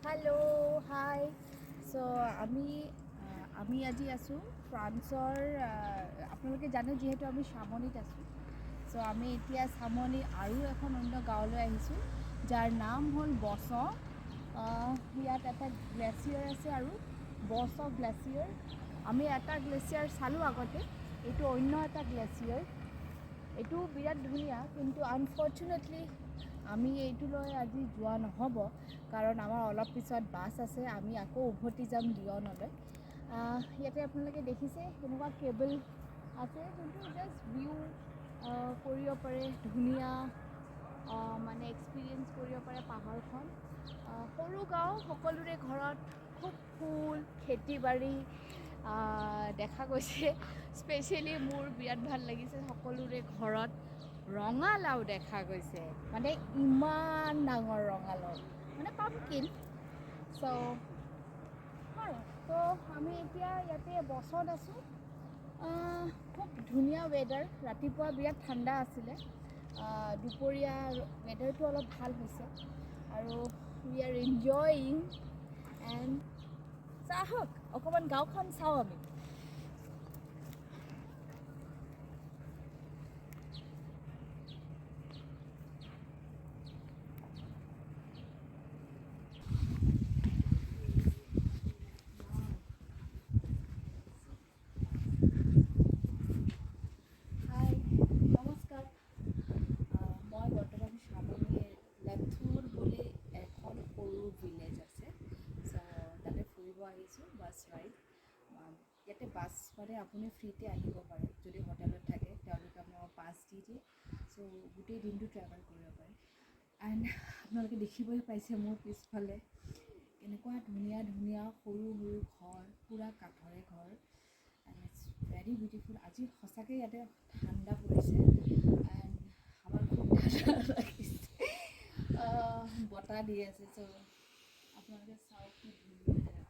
hello' হাই আমি আজি আছোঁ ফ্ৰান্সৰ আপোনালোকে জানে যিহেতু আমি চামনিত আছোঁ আমি এতিয়া চামনি আৰু এখন অন্য গাঁৱলৈ আহিছোঁ যাৰ নাম হ'ল বছ ইয়াত এটা গ্লেচিয়াৰ আছে আৰু বছ গ্লেচিয়াৰ আমি এটা গ্লেচিয়াৰ চালোঁ আগতে এইটো অন্য এটা গ্লেচিয়াৰ এইটো বিৰাট ধুনীয়া কিন্তু আনফৰ্চুনেটলি আমি এইটোলৈ আজি যোৱা নহ'ব কাৰণ আমাৰ অলপ পিছত বাছ আছে আমি আকৌ উভতি যাম লিয়নলৈ ইয়াতে আপোনালোকে দেখিছে কেনেকুৱা কেবল আছে যোনটো জাষ্ট ভিউ কৰিব পাৰে ধুনীয়া মানে এক্সপিৰিয়েঞ্চ কৰিব পাৰে পাহাৰখন সৰু গাঁও সকলোৰে ঘৰত খুব ফুল খেতি বাৰী দেখা গৈছে স্পেচিয়েলি মোৰ বিৰাট ভাল লাগিছে সকলোৰে ঘৰত ৰঙালাও দেখা গৈছে মানে ইমান ডাঙৰ ৰঙালাও মানে পাম্পকিন তো আমি এতিয়া ইয়াতে বছত আছোঁ খুব ধুনীয়া ৱেডাৰ ৰাতিপুৱা বিৰাট ঠাণ্ডা আছিলে দুপৰীয়া ৱেডাৰটো অলপ ভাল হৈছে আৰু উই আৰ এনজয়িং এণ্ড চাহক অকণমান গাঁওখন চাওঁ আমি ভিলেজ আছে তাতে ফুৰিব আহিছোঁ বাছ ৰাইড ইয়াতে বাছ মানে আপুনি ফ্ৰীতে আহিব পাৰে যদি হোটেলত থাকে তেওঁলোকে আপোনাক পাছ দি দিয়ে গোটেই দিনটো ট্ৰেভেল কৰিব পাৰে এণ্ড আপোনালোকে দেখিবই পাইছে মোৰ পিছফালে এনেকুৱা ধুনীয়া ধুনীয়া সৰু সৰু ঘৰ পূৰা কাঠৰে ঘৰ এণ্ড ইটছ ভেৰি বিউটিফুল আজি সঁচাকৈ ইয়াতে ঠাণ্ডা পৰিছে এণ্ড আমাৰ খুব ঠাণ্ডা লাগিছে বতাহ দি আছে আপোনালোকে চাওক কি ধুনীয়া জেগা